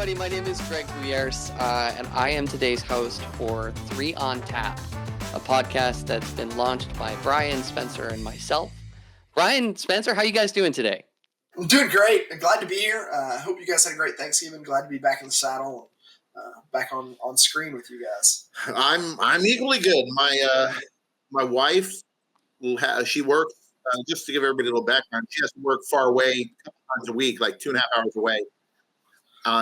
everybody. My name is Greg Guyeres, and I am today's host for 3 on Tap, a podcast that's been launched by Brian, Spencer, and myself. Brian, Spencer, how you guys doing today? I'm doing great. I'm glad to be here. I hope you guys had a great Thanksgiving. Glad to be back in the saddle, back on screen with you guys. I'm equally good. My wife, she works, just to give everybody a little background, she has to work far away a couple times a week, like 2.5 hours away.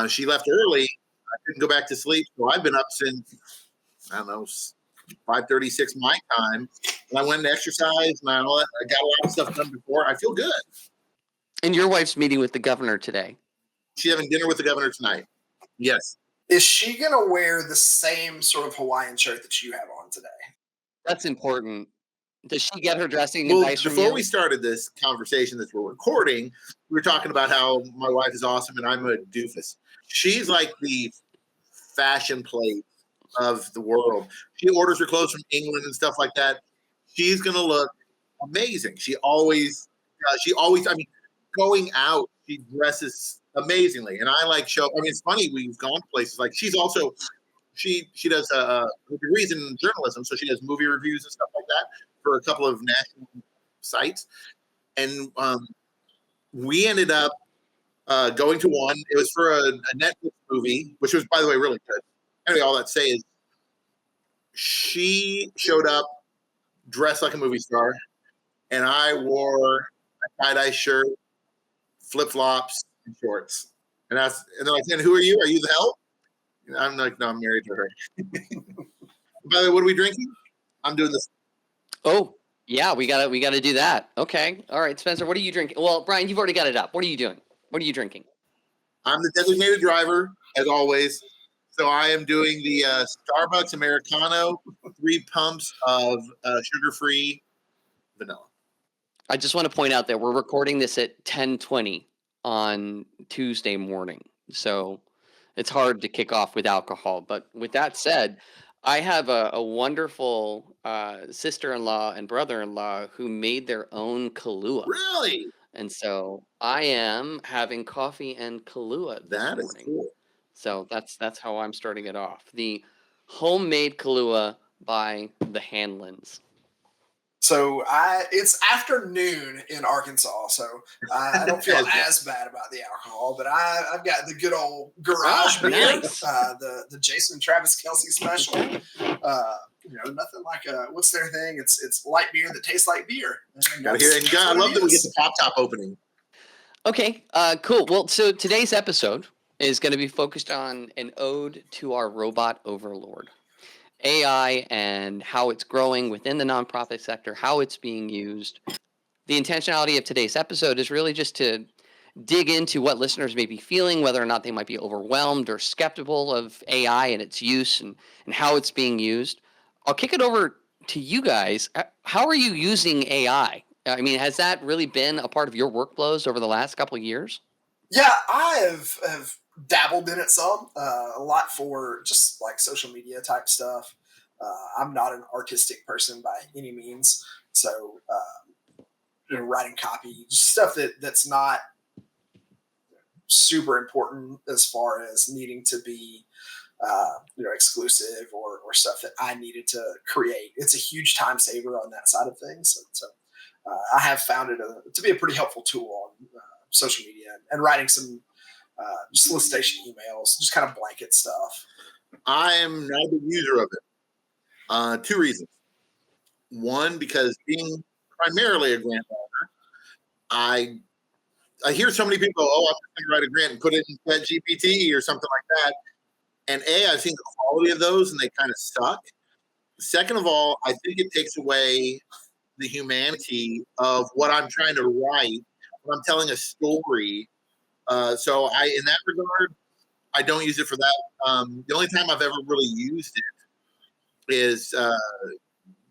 She left early. I couldn't go back to sleep, so I've been up since, 5:36 my time. And I went and exercised, and I got a lot of stuff done before. I feel good. And your wife's meeting with the governor today. She's having dinner with the governor tonight. Yes. Is she going to wear the same sort of Hawaiian shirt that you have on today? That's important. Does she get her dressing Well, advice from before you? we started this conversation that we're recording, we were talking about how my wife is awesome and I'm a doofus. She's like the fashion plate of the world. She orders her clothes from England and stuff like that. She's going to look amazing. She always, going out, she dresses amazingly. And I it's funny, we've gone places like she does degrees in journalism. So she does movie reviews and stuff like that for a couple of national sites. And we ended up going to one. It was for a Netflix movie, which was, by the way, really good. Anyway, all that to say is she showed up dressed like a movie star, and I wore a tie-dye shirt, flip-flops, and shorts. And they're like, "And who are you? Are you the help?" And I'm like, "No, I'm married to her." By the way, what are we drinking? I'm doing this. Oh, yeah, we gotta do that. Okay. All right, Spencer, what are you drinking? Well, Brian, you've already got it up. What are you doing? What are you drinking? I'm the designated driver, as always. So I am doing the Starbucks Americano, 3 pumps of sugar-free vanilla. I just want to point out that we're recording this at 10:20 on Tuesday morning. So it's hard to kick off with alcohol. But with that said, I have a wonderful sister-in-law and brother-in-law who made their own Kahlua. Really? And so I am having coffee and Kahlua this That is morning. cool. So that's how I'm starting it off. The homemade Kahlua by the Hanlons. So it's afternoon in Arkansas, so I don't feel as bad about the alcohol, but I've got the good old garage beer, nice. the Jason and Travis Kelsey special. Nothing like what's their thing? It's light beer that tastes like beer. Gotta hear it. I love that we get the pop top opening. Okay, cool. Well, so today's episode is going to be focused on an ode to our robot overlord, AI, and how it's growing within the nonprofit sector, how it's being used. The intentionality of today's episode is really just to dig into what listeners may be feeling, whether or not they might be overwhelmed or skeptical of AI and its use and how it's being used. I'll kick it over to you guys. How are you using AI? I mean, has that really been a part of your workflows over the last couple of years? Yeah, I have dabbled in it some, a lot for just like social media type stuff. I'm not an artistic person by any means, so writing copy, just stuff that's not super important as far as needing to be exclusive or stuff that I needed to create. It's a huge time saver on that side of things. So I have found it to be a pretty helpful tool on social media and writing some solicitation emails, just kind of blanket stuff. I am not a big user of it. 2 reasons. One, because being primarily a grant writer, I hear so many people, I'm just going to write a grant and put it in ChatGPT or something like that. And I've seen the quality of those and they kind of suck. Second of all, I think it takes away the humanity of what I'm trying to write when I'm telling a story. So in that regard, I don't use it for that. The only time I've ever really used it is,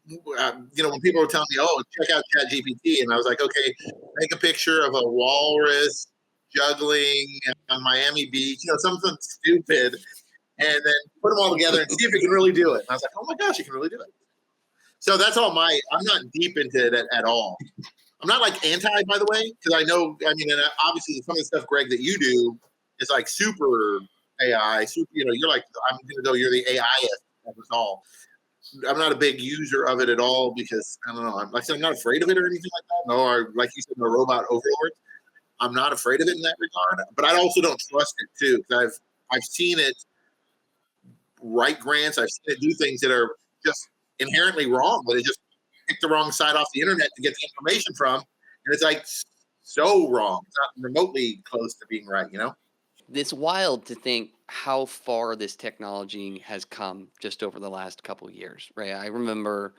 when people were telling me, check out ChatGPT. And I was like, okay, make a picture of a walrus juggling on Miami Beach, something stupid. And then put them all together and see if it can really do it. And I was like, oh my gosh, it can really do it. So that's all I'm not deep into it at all. I'm not like anti, by the way, because and obviously some of the stuff, Greg, that you do is like super AI. Super, you're like, I'm going to go, you're the AI of us all. I'm not a big user of it at all because I don't know. Like I said, I'm not afraid of it or anything like that. No, or like you said, the robot overlords. I'm not afraid of it in that regard, but I also don't trust it too because I've seen it write grants. I've seen it do things that are just inherently wrong, but it just picked the wrong side off the internet to get the information from, and it's like so wrong. It's not remotely close to being right. It's wild to think how far this technology has come just over the last couple of years, right? I remember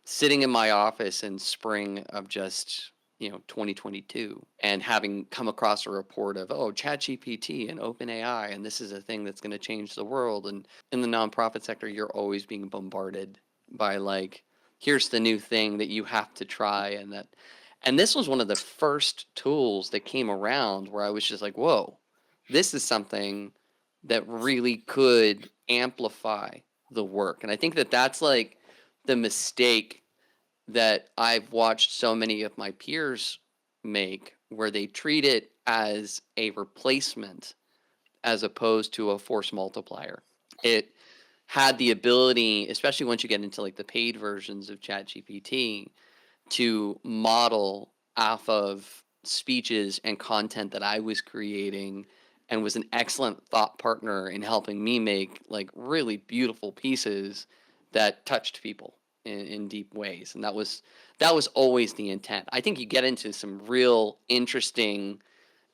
sitting in my office in spring of just 2022 and having come across a report of ChatGPT and OpenAI and this is a thing that's going to change the world. And in the nonprofit sector you're always being bombarded by like, here's the new thing that you have to try. And this was one of the first tools that came around where I was just like, whoa, this is something that really could amplify the work. And I think that that's like the mistake that I've watched so many of my peers make, where they treat it as a replacement as opposed to a force multiplier. It had the ability, especially once you get into like the paid versions of ChatGPT, to model off of speeches and content that I was creating and was an excellent thought partner in helping me make like really beautiful pieces that touched people in deep ways. And that was always the intent. I think you get into some real interesting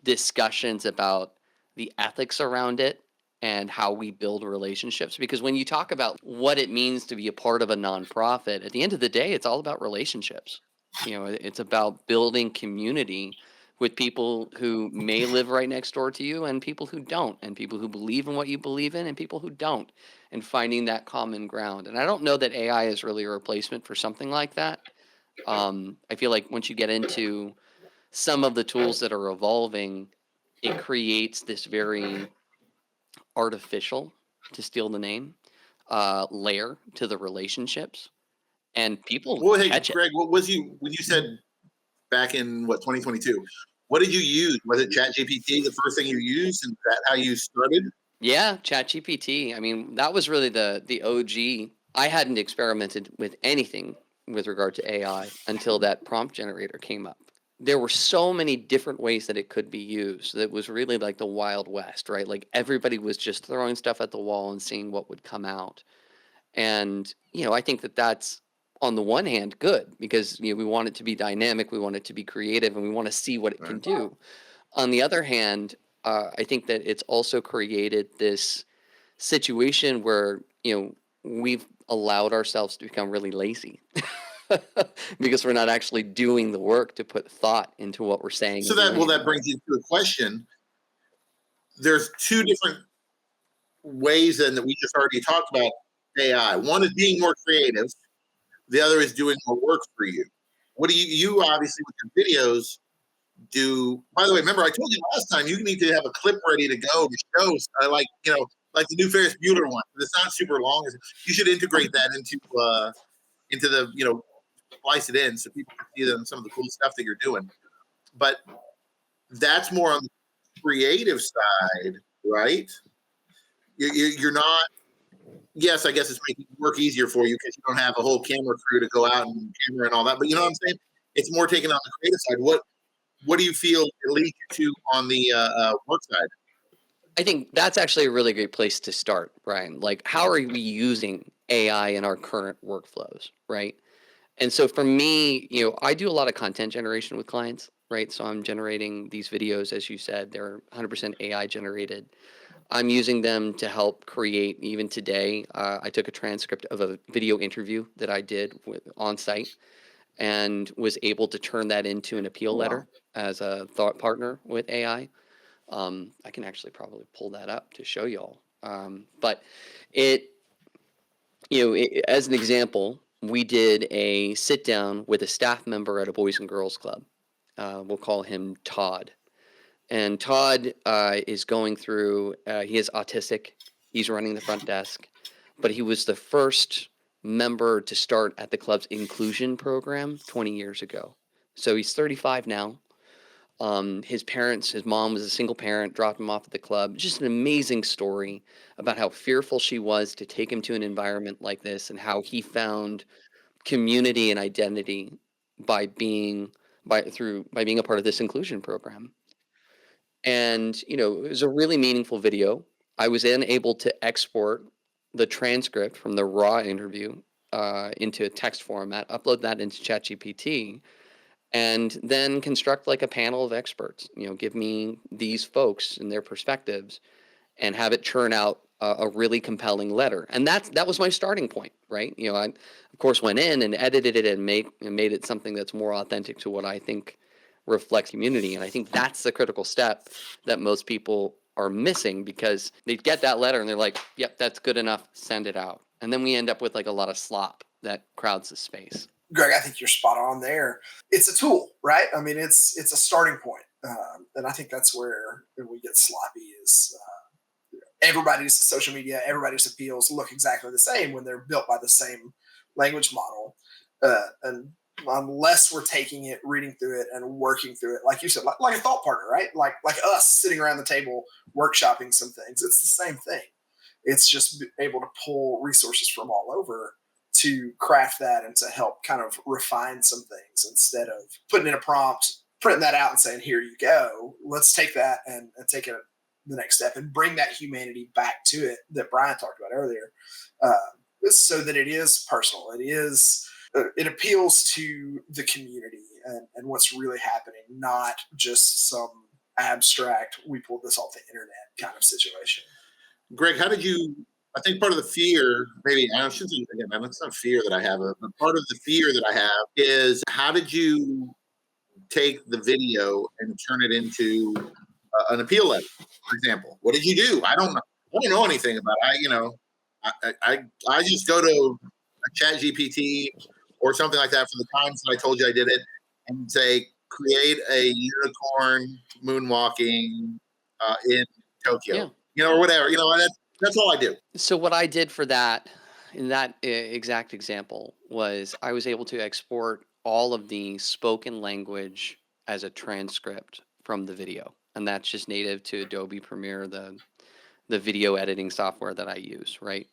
discussions about the ethics around it and how we build relationships. Because when you talk about what it means to be a part of a nonprofit, at the end of the day, it's all about relationships. It's about building community with people who may live right next door to you and people who don't, and people who believe in what you believe in and people who don't, and finding that common ground. And I don't know that AI is really a replacement for something like that. I feel like once you get into some of the tools that are evolving, it creates this very artificial, to steal the name, layer to the relationships, and people Well, hey, catch it. Greg, what was you when you said back in 2022? What did you use? Was it ChatGPT the first thing you used, and that how you started? Yeah, ChatGPT. I mean, that was really the OG. I hadn't experimented with anything with regard to AI until that prompt generator came up. There were so many different ways that it could be used. That was really like the Wild West, right? Like everybody was just throwing stuff at the wall and seeing what would come out. And, I think that that's on the one hand good because, we want it to be dynamic, we want it to be creative, and we want to see what it can Right. do. On the other hand, I think that it's also created this situation where, we've allowed ourselves to become really lazy because we're not actually doing the work to put thought into what we're saying So and doing that anymore. brings you to a question. There's two different ways then that we just already talked about AI. One is being more creative. The other is doing more work for you. What do you obviously with your videos do? By the way, remember I told you last time you need to have a clip ready to go to show. I like the new Ferris Bueller one. It's not super long. You should integrate that into the splice it in so people can see some of the cool stuff that you're doing. But that's more on the creative side, right? You're not. Yes, I guess it's making work easier for you because you don't have a whole camera crew to go out and camera and all that. But you know what I'm saying? It's more taken on the creative side. What do you feel it leads you to on the work side? I think that's actually a really great place to start, Brian. Like, how are we using AI in our current workflows, right? And so for me, I do a lot of content generation with clients, right? So I'm generating these videos, as you said, they're 100% AI generated. I'm using them to help create, even today, I took a transcript of a video interview that I did on site and was able to turn that into an appeal Oh, wow. letter as a thought partner with AI. I can actually probably pull that up to show y'all. But it, as an example, we did a sit down with a staff member at a Boys and Girls Club. We'll call him Todd. And Todd is going through, he is autistic. He's running the front desk, but he was the first member to start at the club's inclusion program 20 years ago. So he's 35 now. His mom was a single parent, dropped him off at the club. Just an amazing story about how fearful she was to take him to an environment like this, and how he found community and identity by being by being a part of this inclusion program. And it was a really meaningful video. I was then able to export the transcript from the raw interview into a text format, upload that into ChatGPT, and then construct like a panel of experts. Give me these folks and their perspectives, and have it churn out a really compelling letter. And that was my starting point, right? I of course went in and edited it and made it something that's more authentic to what I think reflects community. And I think that's the critical step that most people are missing, because they get that letter and they're like, yep, that's good enough, send it out. And then we end up with like a lot of slop that crowds the space. Greg, I think you're spot on there. It's a tool, right? I mean, it's a starting point, and I think that's where we get sloppy. Is everybody's social media, everybody's appeals look exactly the same when they're built by the same language model, and unless we're taking it, reading through it, and working through it, like you said, like a thought partner, right? Like us sitting around the table workshopping some things. It's the same thing. It's just able to pull resources from all over to craft that and to help kind of refine some things instead of putting in a prompt, printing that out and saying, here you go. Let's take that and take it the next step and bring that humanity back to it that Brian talked about earlier, so that it is personal. It appeals to the community and what's really happening, not just some abstract, we pulled this off the internet kind of situation. Greg, how did you? I think part of the fear, maybe I shouldn't say again, it's not fear that I have, but part of the fear that I have is how did you take the video and turn it into an appeal letter, for example? What did you do? I don't know. I don't know anything about it. I just go to a Chat GPT or something like that for the times that I told you I did it, and say create a unicorn moonwalking in Tokyo, Yeah. or whatever. That's all I do. So what I did for that, in that exact example, was I was able to export all of the spoken language as a transcript from the video, and that's just native to Adobe Premiere, the video editing software that I use, right?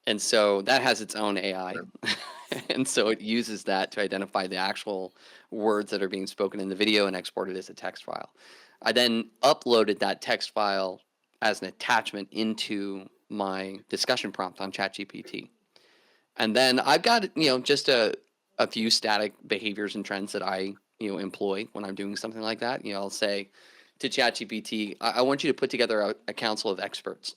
And so that has its own AI. And so it uses that to identify the actual words that are being spoken in the video and export it as a text file. I then uploaded that text file as an attachment into my discussion prompt on ChatGPT. And then I've got, just a few static behaviors and trends that I, employ when I'm doing something like that. I'll say to ChatGPT, I want you to put together a council of experts.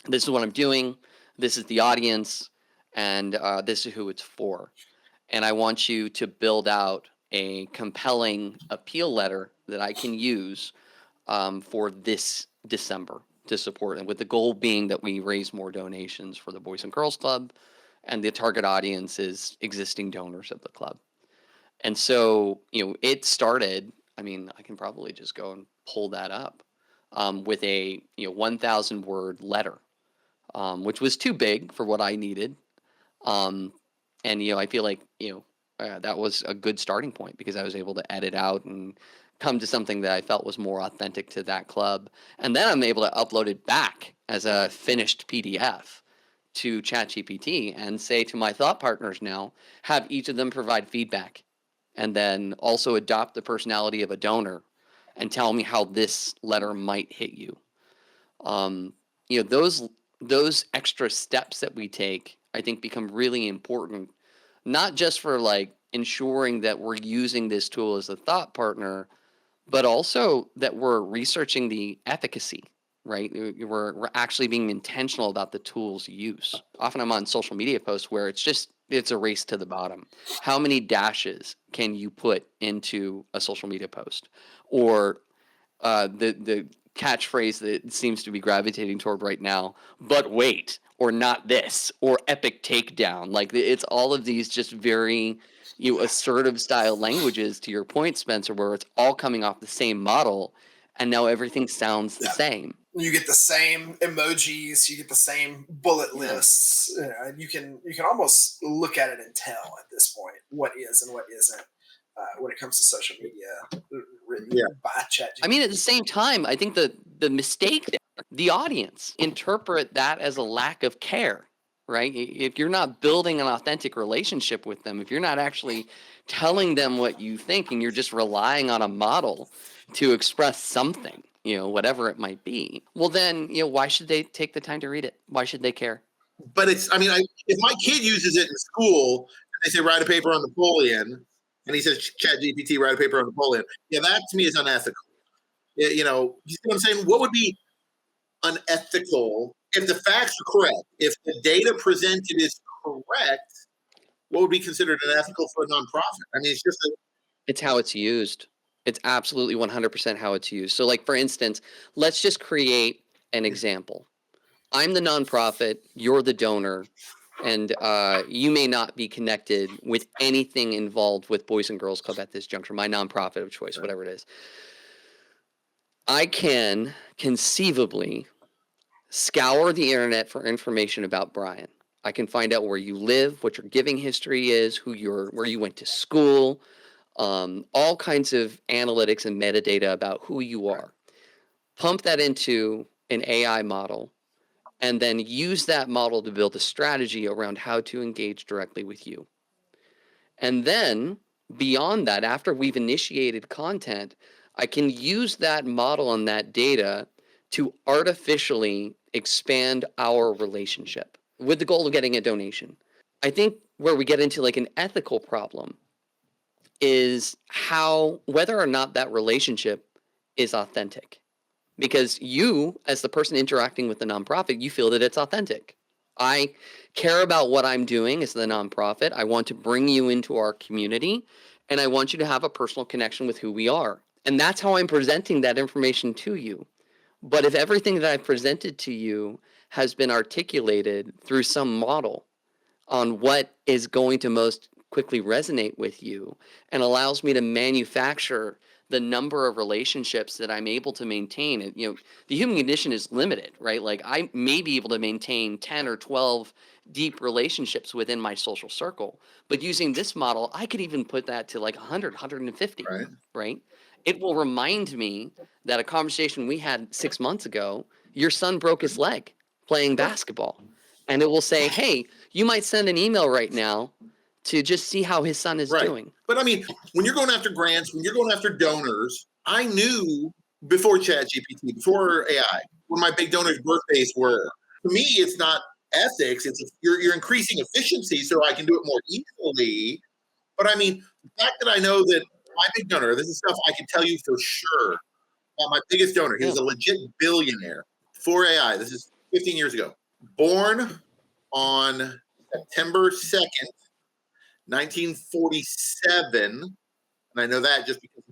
This is what I'm doing. This is the audience, and this is who it's for. And I want you to build out a compelling appeal letter that I can use for this December to support, and with the goal being that we raise more donations for the Boys and Girls Club, and the target audience is existing donors of the club. And so, it started. I mean, I can probably just go and pull that up with a 1,000 word letter, which was too big for what I needed. And I feel like that was a good starting point, because I was able to edit out and come to something that I felt was more authentic to that club. And then I'm able to upload it back as a finished PDF to ChatGPT and say to my thought partners now, have each of them provide feedback, and then also adopt the personality of a donor and tell me how this letter might hit you. Those extra steps that we take, I think, become really important, not just for like ensuring that we're using this tool as a thought partner, but also that we're researching the efficacy, right? We're actually being intentional about the tool's use. Often I'm on social media posts where it's a race to the bottom. How many dashes can you put into a social media post? Or the catchphrase that seems to be gravitating toward right now, but wait, or not this, or epic takedown. Like, it's all of these just very assertive style languages, to your point, Spencer, where it's all coming off the same model, and now everything sounds the same. You get the same emojis, you get the same bullet lists, and you can almost look at it and tell at this point what is and what isn't when it comes to social media, really Yeah. by ChatGPT. I mean, at the same time, I think the mistake there, the audience interpret that as a lack of care, right? If you're not building an authentic relationship with them, if you're not actually telling them what you think and you're just relying on a model to express something, whatever it might be, well then, why should they take the time to read it? Why should they care? But it's, I mean, if my kid uses it in school and they say, write a paper on Napoleon, and he says, Chat GPT, write a paper on Napoleon, yeah, that to me is unethical. You see what I'm saying? What would be unethical if the facts are correct? If the data presented is correct, what would be considered unethical for a nonprofit? I mean, it's how it's used. It's absolutely 100% how it's used. So, like, for instance, let's just create an example. I'm the nonprofit, you're the donor, and you may not be connected with anything involved with Boys and Girls Club at this juncture, my nonprofit of choice, whatever it is. I can conceivably scour the internet for information about Brian. I can find out where you live, what your giving history is, where you went to school, all kinds of analytics and metadata about who you are. Pump that into an AI model, and then use that model to build a strategy around how to engage directly with you. And then beyond that, after we've initiated content, I can use that model and that data to artificially expand our relationship with the goal of getting a donation. I think where we get into like an ethical problem is whether or not that relationship is authentic. Because you, as the person interacting with the nonprofit, you feel that it's authentic. I care about what I'm doing as the nonprofit. I want to bring you into our community, and I want you to have a personal connection with who we are. And that's how I'm presenting that information to you. But if everything that I've presented to you has been articulated through some model on what is going to most quickly resonate with you and allows me to manufacture the number of relationships that I'm able to maintain. And, the human condition is limited, right? Like I may be able to maintain 10 or 12 deep relationships within my social circle, but using this model, I could even put that to like 100, 150, right? It will remind me that a conversation we had 6 months ago, your son broke his leg playing basketball. And it will say, hey, you might send an email right now to just see how his son is doing. But I mean, when you're going after grants, when you're going after donors, I knew before ChatGPT, before AI, when my big donors' birthdays were. To me, it's not ethics. You're increasing efficiency so I can do it more easily. But I mean, the fact that I know that my big donor, this is stuff I can tell you for sure. My biggest donor, he was a legit billionaire before AI. This is 15 years ago. Born on September 2nd, 1947. And I know that just because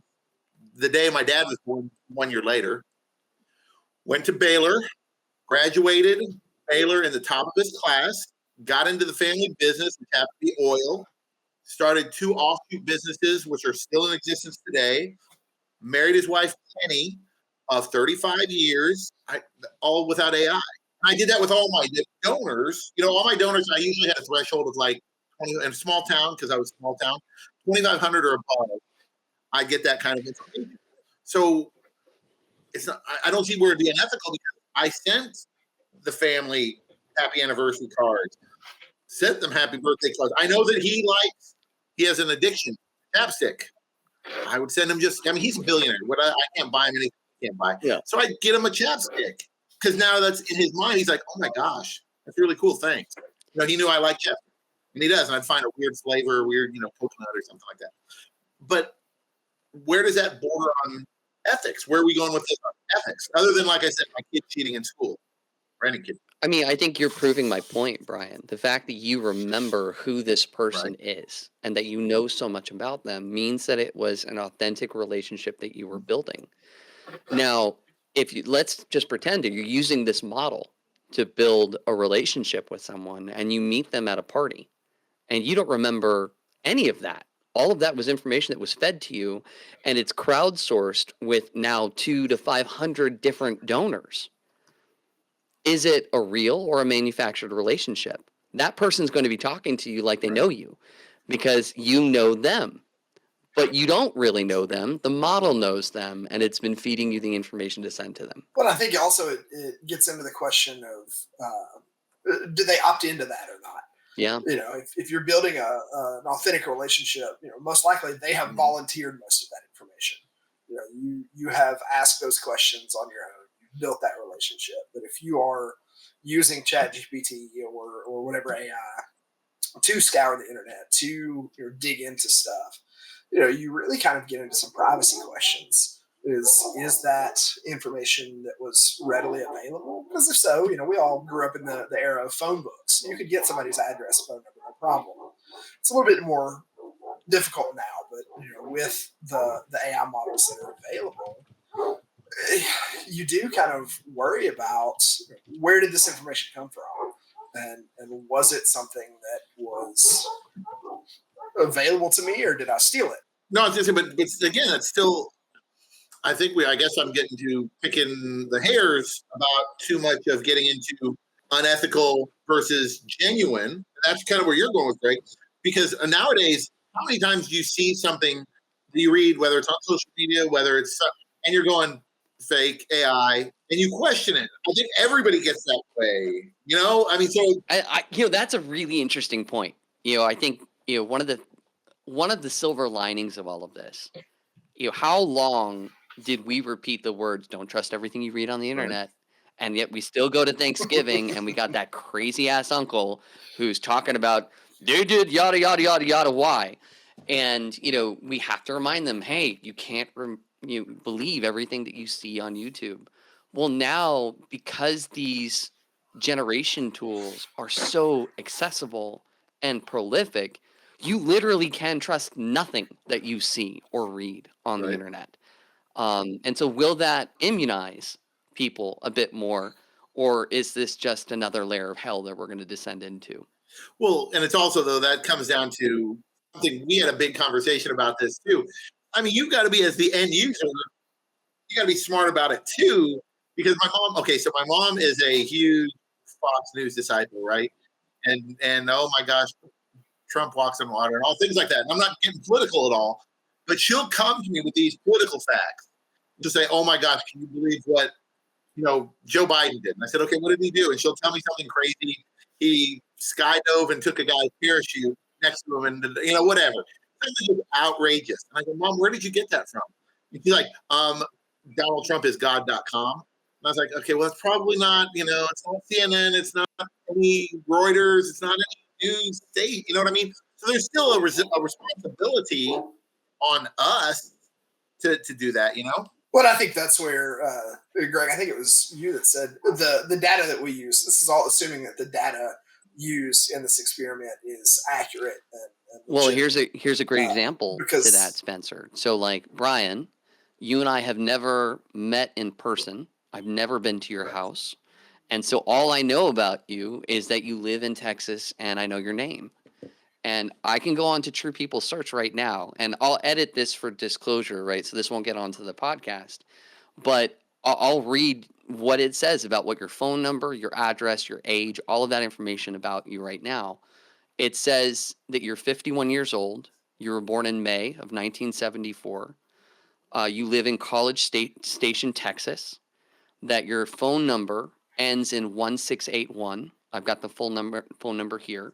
the day my dad was born 1 year later. Went to Baylor, graduated Baylor in the top of his class, got into the family business, which happened to be oil, started 2 offshoot businesses, which are still in existence today, married his wife, Penny, of 35 years, all without AI. I did that with all my donors. All my donors, I usually had a threshold of like 20, in a small town, because I was small town, 2,500 or above. I get that kind of information. So it's not, I don't see where it'd be unethical, because I sent the family happy anniversary cards, sent them happy birthday cards. I know that he has an addiction, chapstick. I would send him he's a billionaire. I can't buy him anything he can't buy. Yeah. So I get him a chapstick, because now that's in his mind. He's like, oh my gosh, that's really cool. Thanks. He knew I like chapstick, and he does. And I'd find a weird flavor, weird, coconut or something like that. But where does that border on ethics? Where are we going with this on ethics? Other than, like I said, my kid cheating in school, or any kid. I mean, I think you're proving my point, Brian. The fact that you remember who this person is and that you know so much about them means that it was an authentic relationship that you were building. Now, let's just pretend that you're using this model to build a relationship with someone and you meet them at a party and you don't remember any of that. All of that was information that was fed to you, and it's crowdsourced with now 200 to 500 different donors. Is it a real or a manufactured relationship? That person's going to be talking to you like they know you because you know them. but you don't really know them. The model knows them, and it's been feeding you the information to send to them. But I think also it gets into the question of do they opt into that or not? Yeah. If you're building an authentic relationship, most likely they have volunteered most of that information. You have asked those questions on your own. You've built that relationship. But if you are using ChatGPT or whatever AI to scour the internet, to dig into stuff, you really kind of get into some privacy questions. Is that information that was readily available? Because if so, we all grew up in the era of phone books. You could get somebody's address, phone number, no problem. It's a little bit more difficult now, but with the AI models that are available, you do kind of worry about where did this information come from, and was it something that was available to me, or did I steal it? No, it's just, but again, it's still. I think I guess I'm getting to picking the hairs about too much of getting into unethical versus genuine. And that's kind of where you're going with, Greg. Because nowadays, how many times do you see something that you read, whether it's on social media, whether it's, and you're going fake AI, and you question it? I think everybody gets that way. I mean, so that's a really interesting point. I think one of the silver linings of all of this. How long did we repeat the words, don't trust everything you read on the internet? And yet we still go to Thanksgiving and we got that crazy ass uncle who's talking about, they did yada, yada, yada, yada, why? And, we have to remind them, hey, you can't believe everything that you see on YouTube. Well, now, because these generation tools are so accessible and prolific, you literally can trust nothing that you see or read on the internet. And so will that immunize people a bit more, or is this just another layer of hell that we're going to descend into? Well, and it's also, though, that comes down to something. We had a big conversation about this too. I mean, you've got to be, as the end user, you got to be smart about it too, because my mom is a huge Fox News disciple, right? And oh my gosh, Trump walks on water and all things like that. And I'm not getting political at all, but she'll come to me with these political facts to say, oh my gosh, can you believe what Joe Biden did? And I said, okay, what did he do? And she'll tell me something crazy. He skydove and took a guy's parachute next to him, and whatever. Something outrageous. And I go, Mom, where did you get that from? And she's like, Donald Trump is God.com. And I was like, okay, well, it's probably not, it's not CNN, it's not any Reuters, it's not any news state, you know what I mean? So there's still a responsibility on us to do that, Well, I think that's where, Greg, I think it was you that said the data that we use, this is all assuming that the data used in this experiment is accurate. And well, here's a great example because to that, Spencer. So like, Brian, you and I have never met in person. I've never been to your house. And so all I know about you is that you live in Texas and I know your name. And I can go on to True People Search right now, and I'll edit this for disclosure, right? So this won't get onto the podcast. But I'll read what it says about what your phone number, your address, your age, all of that information about you right now. It says that you're 51 years old. You were born in May of 1974. You live in College Station, Texas. That your phone number ends in 1681. I've got the phone number here.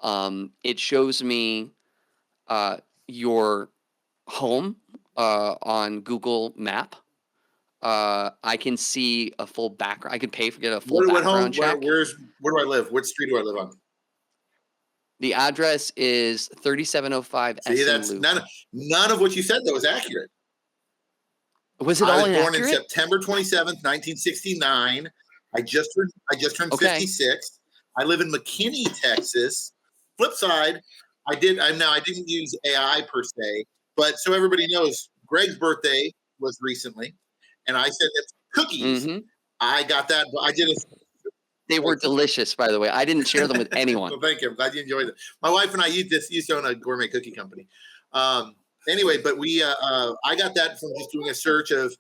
It shows me your home on Google Map. I can see a full background. I can pay for get a full background check. Where do I live? What street do I live on? The address is 3705 See, Essen that's Loop. none of what you said that was accurate. Was it all inaccurate? I was born in September 27th, 1969. I just turned 56. I live in McKinney, Texas. Flip side, I didn't use AI per se, but so everybody knows, Greg's birthday was recently, and I said it's cookies. Mm-hmm. I got that. I did it. They were delicious, by the way. I didn't share them with anyone. Well, thank you. I'm glad you enjoyed it. My wife and I used to own a gourmet cookie company. Anyway, but I got that from just doing a search of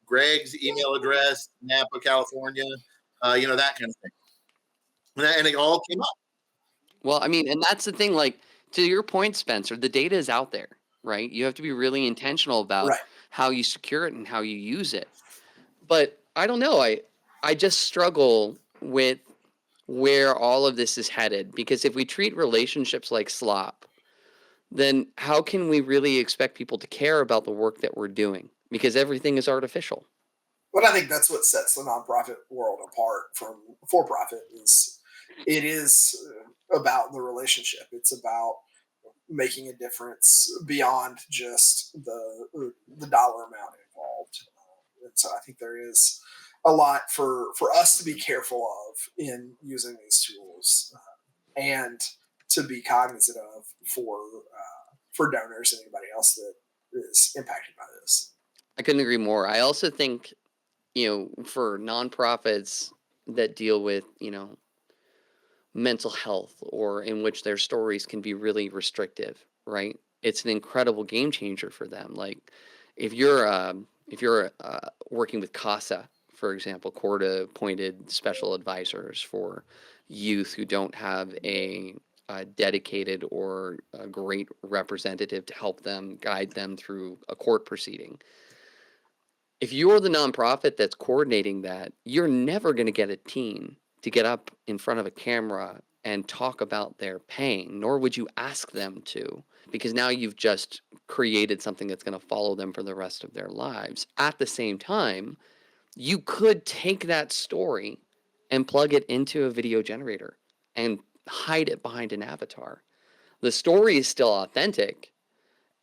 Greg's email address, Napa, California, that kind of thing. And it all came up. Well, I mean, and that's the thing, like, to your point, Spencer, the data is out there. right? You have to be really intentional about Right. how you secure it and how you use it. But I don't know. I just struggle with where all of this is headed, because if we treat relationships like slop, then how can we really expect people to care about the work that we're doing? Because everything is artificial. But I think that's what sets the nonprofit world apart from for profit is it is about the relationship. It's about making a difference beyond just the dollar amount involved. And so I think there is a lot for us to be careful of in using these tools, and to be cognizant of for donors and anybody else that is impacted by this. I couldn't agree more. I also think, for nonprofits that deal with, mental health, or in which their stories can be really restrictive, right? It's an incredible game changer for them. Like if you're working with CASA, for example, court appointed special advisors for youth who don't have a dedicated or a great representative to help them guide them through a court proceeding. If you're the nonprofit that's coordinating that, you're never going to get a teen to get up in front of a camera and talk about their pain, nor would you ask them to, because now you've just created something that's going to follow them for the rest of their lives. At the same time, you could take that story and plug it into a video generator and hide it behind an avatar. The story is still authentic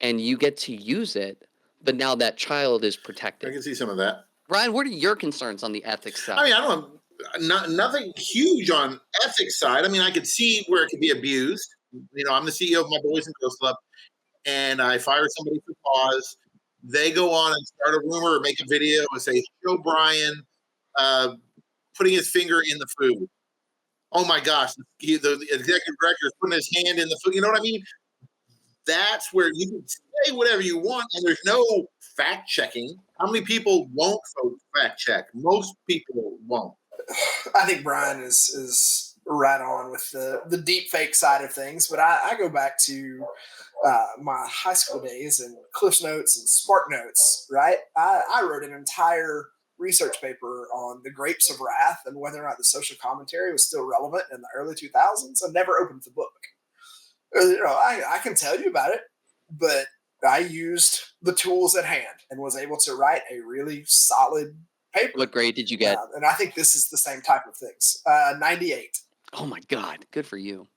and you get to use it, but now that child is I protected. can see some of that. Ryan, what are your concerns on the ethics side? I mean, I don't nothing huge on ethics side. I mean, I could see where it could be abused. I'm the CEO of my Boys and Girls Club, and I fire somebody for cause. They go on and start a rumor or make a video and say, show Brian uh, putting his finger in the food. Oh my gosh, the executive director is putting his hand in the food. You know what I mean? That's where you can say whatever you want, and there's no fact checking. How many people won't fact check? Most people won't. I think Brian is right on with the deep fake side of things, but I go back to my high school days and Cliff's Notes and Spark Notes. Right, I wrote an entire research paper on the grapes of wrath and whether or not the social commentary was still relevant in the early 2000s. I never opened the book. I can tell you about it, but I used the tools at hand and was able to write a really solid paper. What grade did you get? And I think this is the same type of things. 98. Oh my God, good for you.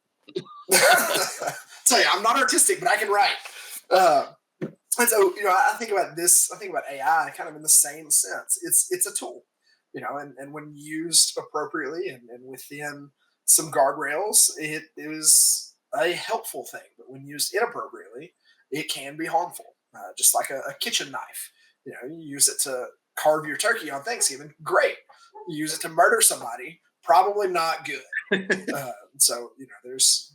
Tell you, I'm not artistic, but I can write. And so, I think about this. I think about AI kind of in the same sense. It's a tool, and when used appropriately and within some guardrails, it is a helpful thing. But when used inappropriately, it can be harmful. Just like a kitchen knife. You use it to carve your turkey on Thanksgiving, great. You use it to murder somebody, probably not good. So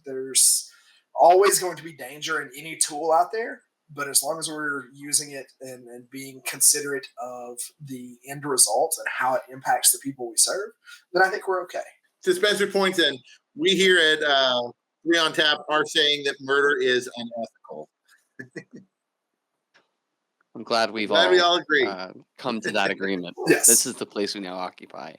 there's always going to be danger in any tool out there, but as long as we're using it and being considerate of the end result and how it impacts the people we serve, then I think we're okay. To Spencer points in, we here at Three on Tap are saying that murder is unethical. I'm glad we all agree. Come to that agreement. Yes. This is the place we now occupy.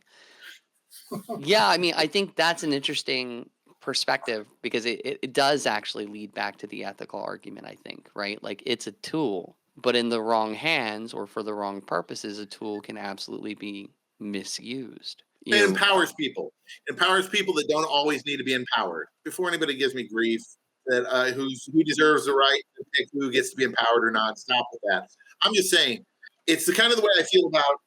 Yeah, I mean, I think that's an interesting perspective, because it does actually lead back to the ethical argument, I think, right? Like, it's a tool, but in the wrong hands or for the wrong purposes, a tool can absolutely be misused. It empowers people. It empowers people that don't always need to be empowered. Before anybody gives me grief that who deserves the right to pick who gets to be empowered or not, stop with that. I'm just saying, it's the kind of the way I feel about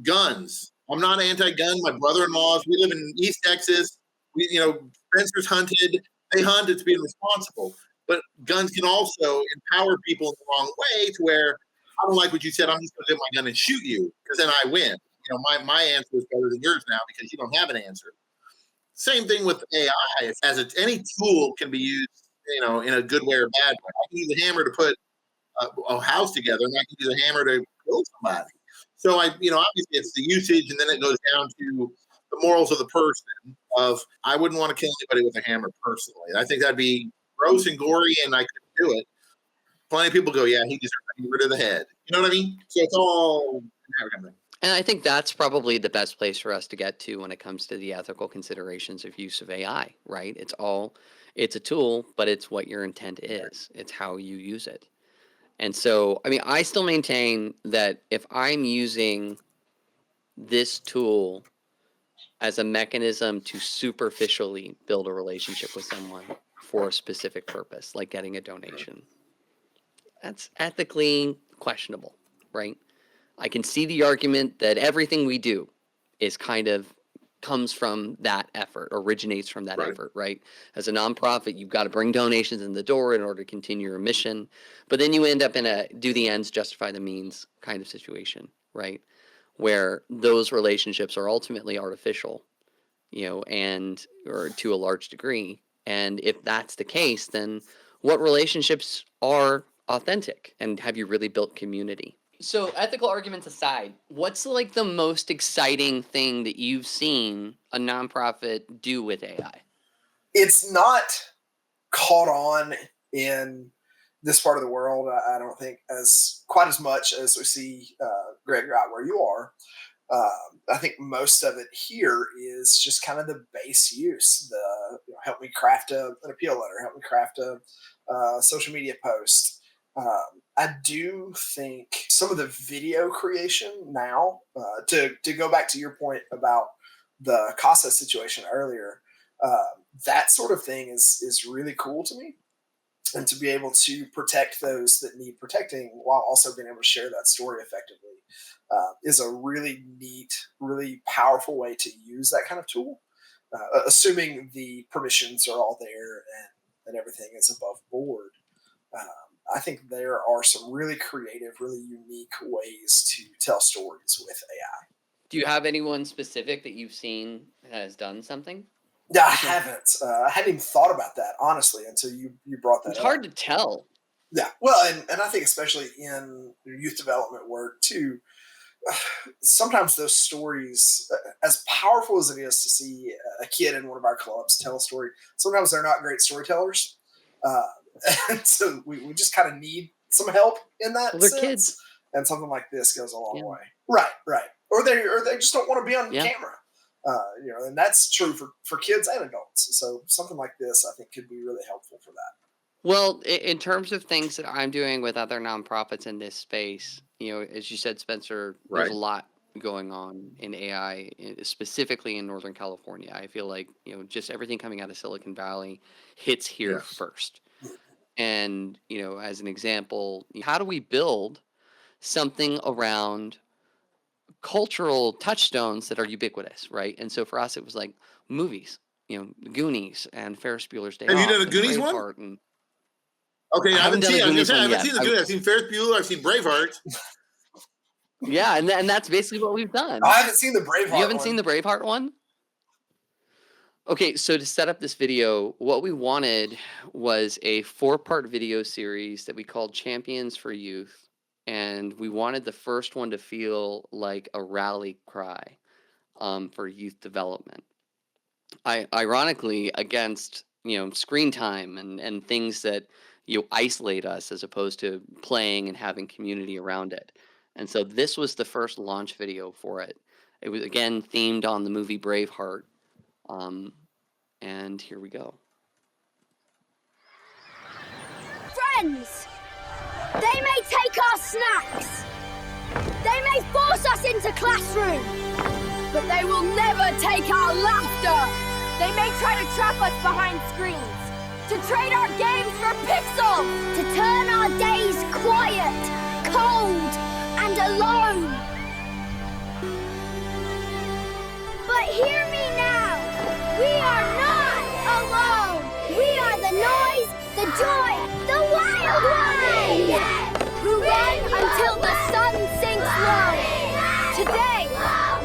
guns. I'm not anti-gun. My brother-in-laws, we live in East Texas. Spencer's hunted. They hunt. It's being responsible. But guns can also empower people in the wrong way, to where I don't like what you said. I'm just going to get my gun and shoot you, because then I win. My answer is better than yours now because you don't have an answer. Same thing with AI. Any tool can be used, in a good way or bad way. I can use a hammer to put a house together, and I can use a hammer to kill somebody. So obviously it's the usage, and then it goes down to the morals of the person. I wouldn't want to kill anybody with a hammer personally. I think that'd be gross and gory, and I couldn't do it. plenty of people go, yeah, he deserves to be rid of the head. You know what I mean? So it's all that kind of thing. And I think that's probably the best place for us to get to when it comes to the ethical considerations of use of AI, right? It's a tool, but it's what your intent is. It's how you use it. And so, I mean, I still maintain that if I'm using this tool as a mechanism to superficially build a relationship with someone for a specific purpose, like getting a donation, that's ethically questionable, right? I can see the argument that everything we do is kind of comes from that effort, originates from that effort, right? As a nonprofit, you've got to bring donations in the door in order to continue your mission. But then you end up in a do the ends justify the means kind of situation, right? Where those relationships are ultimately artificial, and or to a large degree. And if that's the case, then what relationships are authentic, and have you really built community? So, ethical arguments aside, what's like the most exciting thing that you've seen a nonprofit do with AI? It's not caught on in this part of the world. I don't think as quite as much as we see, Greg, right where you are. I think most of it here is just kind of the base use. Help me craft an appeal letter, help me craft a social media post. I do think some of the video creation now, to go back to your point about the CASA situation earlier, that sort of thing is really cool to me. And to be able to protect those that need protecting while also being able to share that story effectively is a really neat, really powerful way to use that kind of tool, assuming the permissions are all there and everything is above board. I think there are some really creative, really unique ways to tell stories with AI. Do you have anyone specific that you've seen has done something? Yeah, I haven't. I hadn't even thought about that, honestly, until you brought that up. It's hard to tell. Yeah, well, and I think especially in youth development work too, sometimes those stories, as powerful as it is to see a kid in one of our clubs tell a story, sometimes they're not great storytellers. And so we just kind of need some help in that They're sense. kids. And something like this goes a long way. Right. Or they just don't want to be on camera. And that's true for kids and adults. So something like this, I think, could be really helpful for that. Well, in terms of things that I'm doing with other nonprofits in this space, as you said, Spencer, there's a lot going on in AI, specifically in Northern California. I feel like, just everything coming out of Silicon Valley hits here first. And, as an example, how do we build something around cultural touchstones that are ubiquitous, right? And so for us, it was like movies, Goonies and Ferris Bueller's Day Off. Have you done a and Goonies Braveheart one? And Okay, I haven't seen. I haven't seen the yet. Goonies. I've seen Ferris Bueller. I've seen Braveheart. Yeah, and that's basically what we've done. I haven't seen the Braveheart. You haven't seen the Braveheart one? Okay, so to set up this video, what we wanted was a 4-part video series that we called Champions for Youth. And we wanted the first one to feel like a rally cry for youth development. Ironically, against screen time and things that isolate us as opposed to playing and having community around it. And so this was the first launch video for it. It was again themed on the movie Braveheart. And here we go. Friends, they may take our snacks. They may force us into classroom, but they will never take our laughter. They may try to trap us behind screens, to trade our games for pixels, to turn our days quiet, cold, and alone. But hear me now, we are not alone. We are the noise, the joy, the wild ones, who run until the sun sinks low. Today,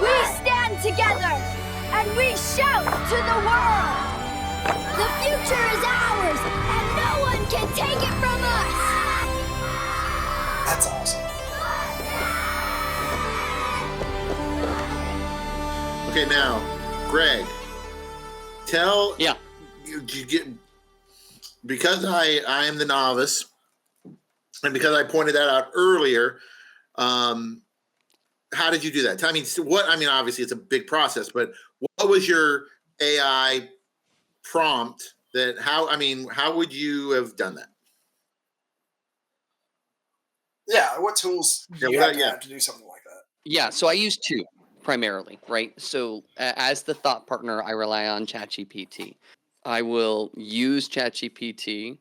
we stand together and we shout to the world. The future is ours and no one can take it from us. That's awesome. Okay, now, Greg, tell. Yeah. You get, because I am the novice, And because I pointed that out earlier, how did you do that? I mean, obviously it's a big process, but what was your AI prompt how would you have done that? Yeah, what tools do you have to do something like that? Yeah, so I use two primarily, right? So as the thought partner, I rely on ChatGPT. I will use ChatGPT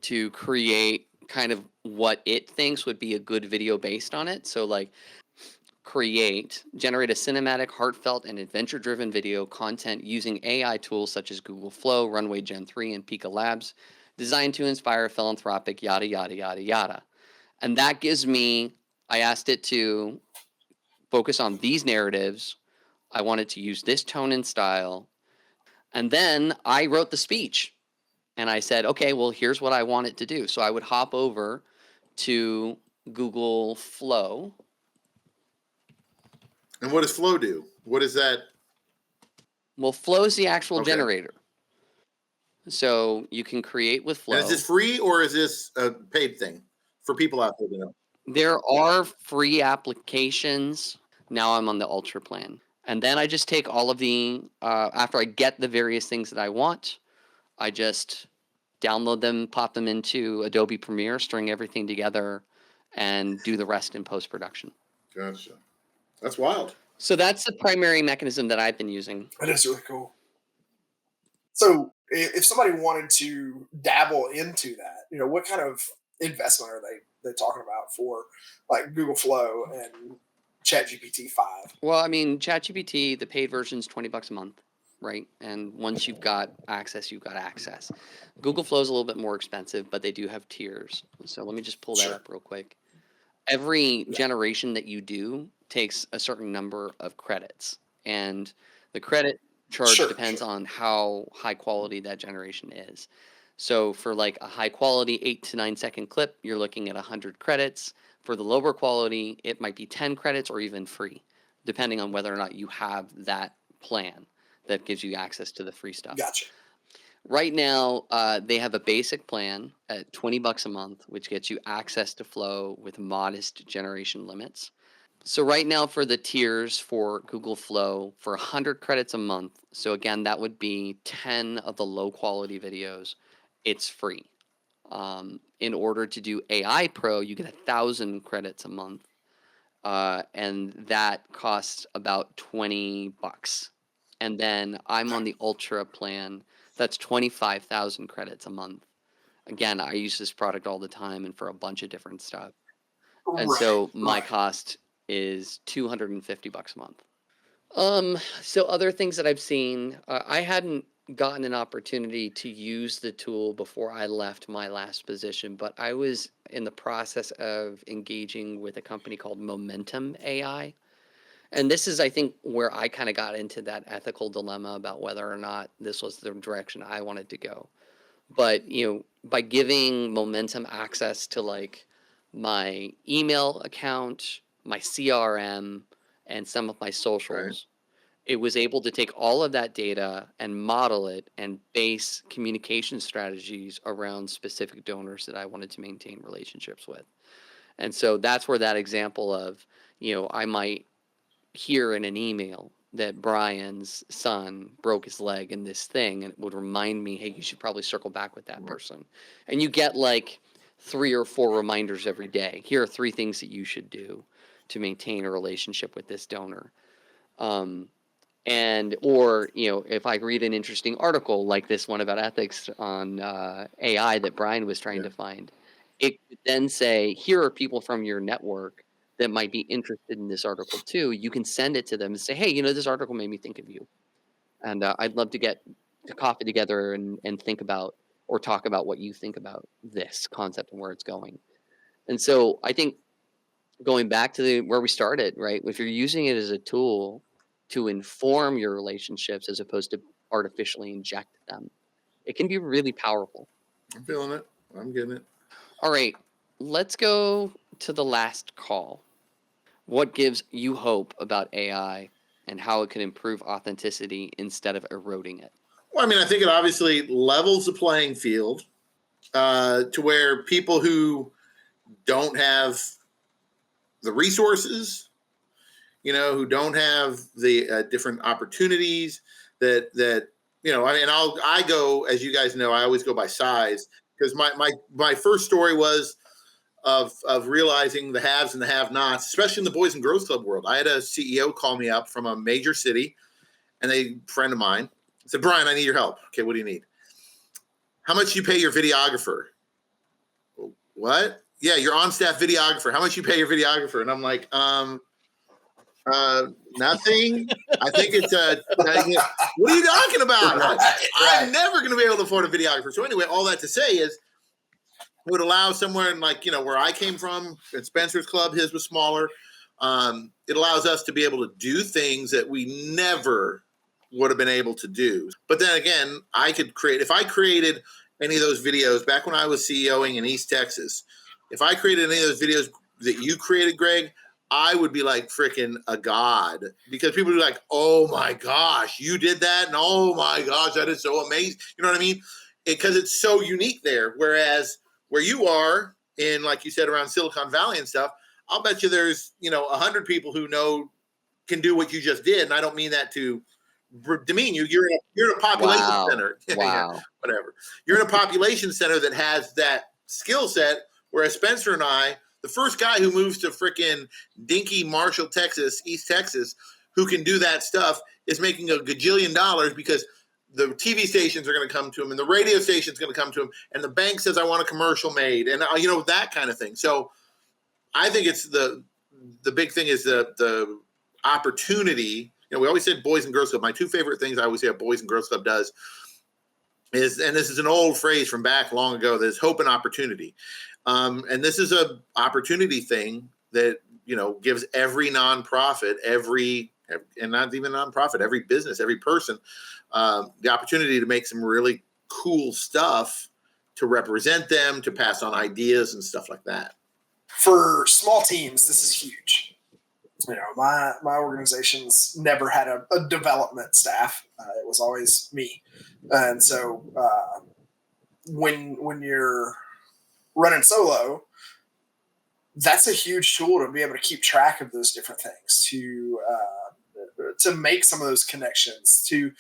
to create kind of what it thinks would be a good video based on it. So like generate a cinematic, heartfelt, and adventure-driven video content using AI tools such as Google Flow, Runway Gen 3, and Pika Labs, designed to inspire philanthropic, yada, yada, yada, yada. And that gives me, I asked it to focus on these narratives. I wanted to use this tone and style. And then I wrote the speech. And I said, okay, well, here's what I want it to do. So I would hop over to Google Flow. And what does Flow do? What is that? Well, Flow is the actual generator. So you can create with Flow. And is this free or is this a paid thing for people out there to know? There are free applications. Now I'm on the Ultra plan. And then I just take all of the, after I get the various things that I want, I just download them, pop them into Adobe Premiere, string everything together, and do the rest in post-production. Gotcha. That's wild. So that's the primary mechanism that I've been using. That is really cool. So if somebody wanted to dabble into that, what kind of investment are they talking about for like Google Flow and ChatGPT 5? Well, I mean, ChatGPT, the paid version is $20 a month, right? And once you've got access, you've got access. Google Flow is a little bit more expensive, but they do have tiers. So let me just pull that up real quick. Every generation that you do takes a certain number of credits, and the credit charge depends on how high quality that generation is. So for like a high quality 8 to 9 second clip, you're looking at 100 credits. For the lower quality, it might be 10 credits or even free, depending on whether or not you have that plan that gives you access to the free stuff. Gotcha. Right now, they have a basic plan at $20 a month, which gets you access to Flow with modest generation limits. So right now for the tiers for Google Flow, for 100 credits a month, so again, that would be 10 of the low quality videos, it's free. In order to do AI Pro, you get 1,000 credits a month, and that costs about $20. And then I'm on the Ultra plan. That's 25,000 credits a month. Again, I use this product all the time and for a bunch of different stuff. And so my cost is $250 a month. So other things that I've seen, I hadn't gotten an opportunity to use the tool before I left my last position, but I was in the process of engaging with a company called Momentum AI. And this is, I think, where I kind of got into that ethical dilemma about whether or not this was the direction I wanted to go. But, by giving Momentum access to like my email account, my CRM, and some of my socials, it was able to take all of that data and model it and base communication strategies around specific donors that I wanted to maintain relationships with. And so that's where that example of, I might hear in an email that Brian's son broke his leg in this thing, and it would remind me, hey, you should probably circle back with that person. And you get like 3 or 4 reminders every day. Here are 3 things that you should do to maintain a relationship with this donor. Or if I read an interesting article like this one about ethics on AI that Brian was trying to find, it could then say, here are people from your network that might be interested in this article too. You can send it to them and say, hey, this article made me think of you. And I'd love to get to coffee together and think about or talk about what you think about this concept and where it's going. And so I think going back to where we started, right? If you're using it as a tool to inform your relationships as opposed to artificially inject them, it can be really powerful. I'm feeling it. I'm getting it. All right, let's go to the last call. What gives you hope about AI and how it can improve authenticity instead of eroding it? Well, I think it obviously levels the playing field to where people who don't have the resources, who don't have the different opportunities that I go, as you guys know, I always go by size, because my first story was of realizing the haves and the have-nots, especially in the Boys and Girls Club world. I had a CEO call me up from a major city, and a friend of mine said, "Brian, I need your help." Okay, what do you need? "How much you pay your videographer?" "What?" "Yeah, your on-staff videographer. How much you pay your videographer?" And I'm like, nothing. I think it's what are you talking about? I'm never going to be able to afford a videographer. So anyway, all that to say is, it would allow somewhere in, like, where I came from, at Spencer's Club, his was smaller. It allows us to be able to do things that we never would have been able to do. But then again, if I created any of those videos back when I was CEOing in East Texas, if I created any of those videos that you created, Greg, I would be like freaking a god, because people would be like, "Oh my gosh, you did that." And "Oh my gosh, that is so amazing." You know what I mean? Because it's so unique there. Whereas where you are in, like you said, around Silicon Valley and stuff, I'll bet you there's, 100 people who can do what you just did. And I don't mean that to demean you. You're in a population center. Wow. Yeah, whatever. You're in a population center that has that skill set. Whereas Spencer and I, the first guy who moves to freaking dinky Marshall, Texas, East Texas, who can do that stuff, is making a gajillion dollars, because the TV stations are going to come to him, and the radio station's going to come to him, and the bank says, "I want a commercial made," and that kind of thing. So I think it's the big thing is the opportunity. We always said Boys and Girls Club. My two favorite things I always say a Boys and Girls Club does is, and this is an old phrase from back long ago, there's hope and opportunity. And this is a opportunity thing that, gives every nonprofit, and not even nonprofit, every business, every person, the opportunity to make some really cool stuff, to represent them, to pass on ideas and stuff like that. For small teams, this is huge. My organization's never had a development staff. It was always me. And so when you're running solo, that's a huge tool to be able to keep track of those different things, to make some of those connections, to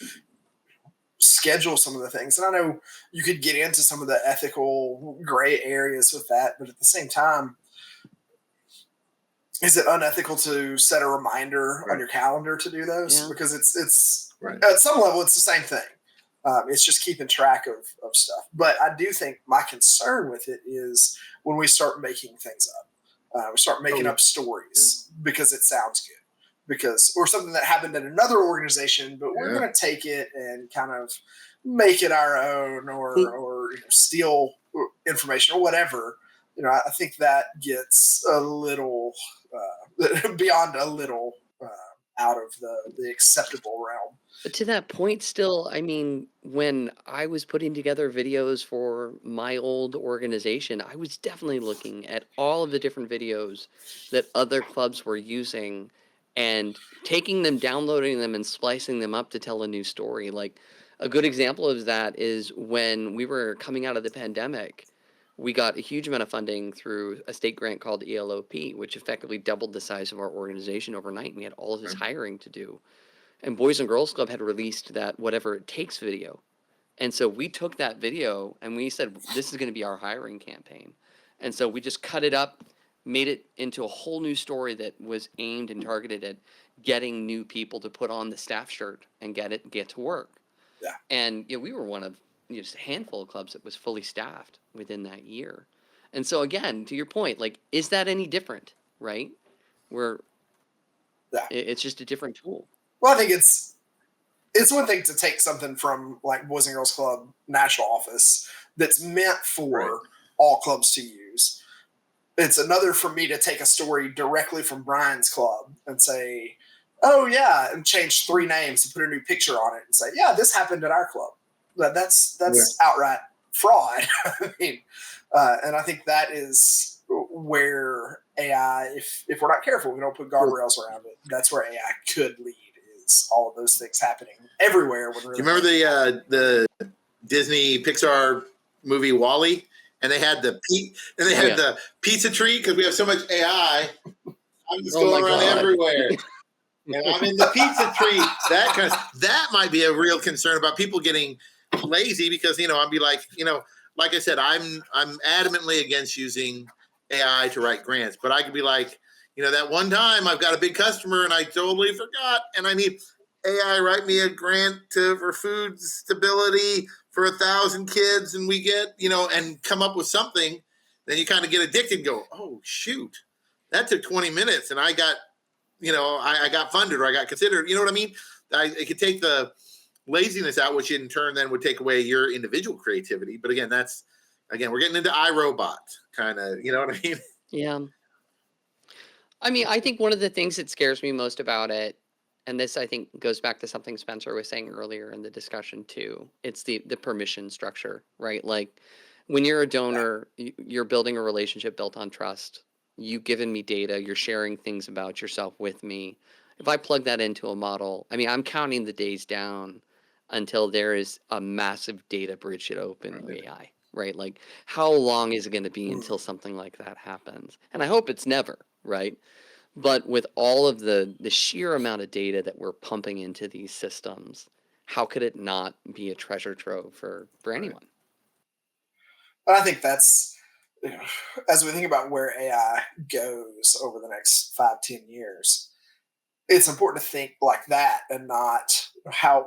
schedule some of the things. And I know you could get into some of the ethical gray areas with that, but at the same time, is it unethical to set a reminder on your calendar to do those? Yeah. Because it's right. At some level, it's the same thing. It's just keeping track of stuff. But I do think my concern with it is when we start making things up. We start making up stories because it sounds good, or something that happened in another organization, but we're going to take it and kind of make it our own, or steal information or whatever. I think that gets a little beyond a little out of the acceptable realm. But to that point, still, I mean, when I was putting together videos for my old organization, I was definitely looking at all of the different videos that other clubs were using and taking them, downloading them, and splicing them up to tell a new story. Like, a good example of that is when we were coming out of the pandemic, we got a huge amount of funding through a state grant called ELOP, which effectively doubled the size of our organization overnight. And we had all of this hiring to do. And Boys and Girls Club had released that Whatever It Takes video. And so we took that video and we said, this is going to be our hiring campaign. And so we just cut it up, made it into a whole new story that was aimed and targeted at getting new people to put on the staff shirt and get to work. Yeah. And we were one of just a handful of clubs that was fully staffed within that year. And so again, to your point, like, is that any different, right? It's just a different tool. Well, I think it's one thing to take something from like Boys and Girls Club national office that's meant for all clubs to use. It's another for me to take a story directly from Brian's club and say, "Oh yeah," and change 3 names and put a new picture on it and say, "Yeah, this happened at our club." That's outright fraud. I mean, and I think that is where AI, if we're not careful, we don't put guardrails around it, that's where AI could lead. All of those things happening everywhere. Do you remember the Disney Pixar movie WALL-E? and they had the the pizza tree because we have so much AI. I'm just going around everywhere. And I'm in the pizza tree. That might be a real concern about people getting lazy because I'd be like, like I said, I'm adamantly against using AI to write grants, but I could be like, that one time I've got a big customer and I totally forgot, and I need AI write me a grant for food stability for 1,000 kids, and we get and come up with something. Then you kind of get addicted and go, oh shoot, that took 20 minutes, and I got I got funded or I got considered. You know what I mean? It could take the laziness out, which in turn then would take away your individual creativity. But again, we're getting into iRobot kind of, you know what I mean? Yeah. I mean, I think one of the things that scares me most about it, and this I think goes back to something Spencer was saying earlier in the discussion too, it's the permission structure, right? Like when you're a donor, you're building a relationship built on trust. You've given me data, you're sharing things about yourself with me. If I plug that into a model, I mean, I'm counting the days down until there is a massive data bridge at OpenAI, right? Like how long is it going to be until something like that happens? And I hope it's never, right? But with all of the sheer amount of data that we're pumping into these systems, how could it not be a treasure trove for anyone? I think that's, as we think about where AI goes over the next 5-10 years, it's important to think like that and not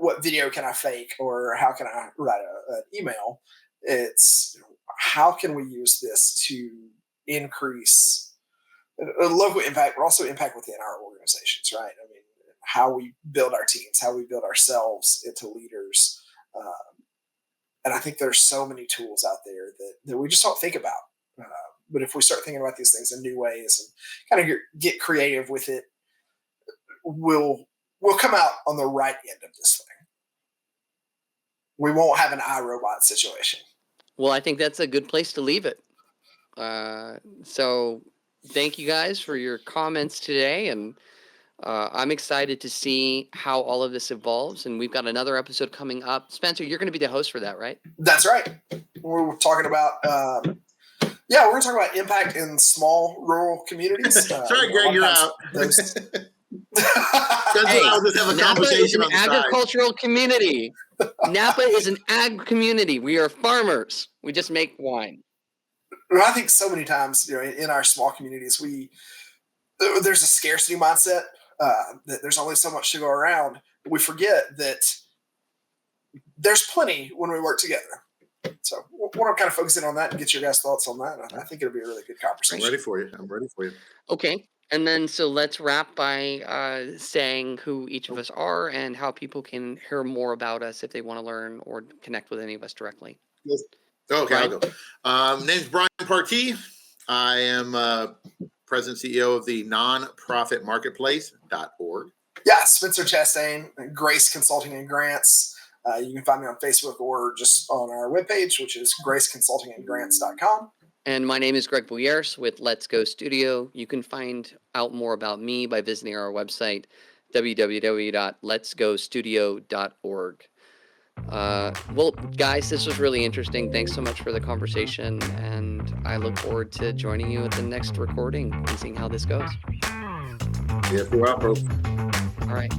what video can I fake or how can I write an email. It's how can we use this to increase local impact, but also impact within our organizations, right? I mean, how we build our teams, how we build ourselves into leaders. And I think there's so many tools out there that we just don't think about. But if we start thinking about these things in new ways and kind of get creative with it, we'll come out on the right end of this thing. We won't have an iRobot situation. Well, I think that's a good place to leave it. So thank you guys for your comments today, and I'm excited to see how all of this evolves, and we've got another episode coming up. Spencer, you're going to be the host for that, right? That's right. We're talking about we're going to talk about impact in small rural communities. Sorry, Greg, you're out. Hey, Napa is an agricultural community. Napa is an ag community. We are farmers. We just make wine. I think so many times, in our small communities, there's a scarcity mindset that there's only so much to go around. We forget that there's plenty when we work together. So we're kind of focusing on that and get your guys' thoughts on that. I think it'll be a really good conversation. I'm ready for you. Okay. And then so let's wrap by saying who each of us are and how people can hear more about us if they want to learn or connect with any of us directly. Yes. Okay, I'll go. Name's Brian Partee. I am president and CEO of the nonprofit marketplace.org. Yeah, Spencer Chastain, Grace Consulting and Grants. You can find me on Facebook or just on our webpage, which is graceconsultingandgrants.com. And my name is Greg Bouillers with Let's Go Studio. You can find out more about me by visiting our website, www.letsgostudio.org. Well, guys, this was really interesting. Thanks so much for the conversation, and I look forward to joining you at the next recording and seeing how this goes. Yeah, you're welcome. All right.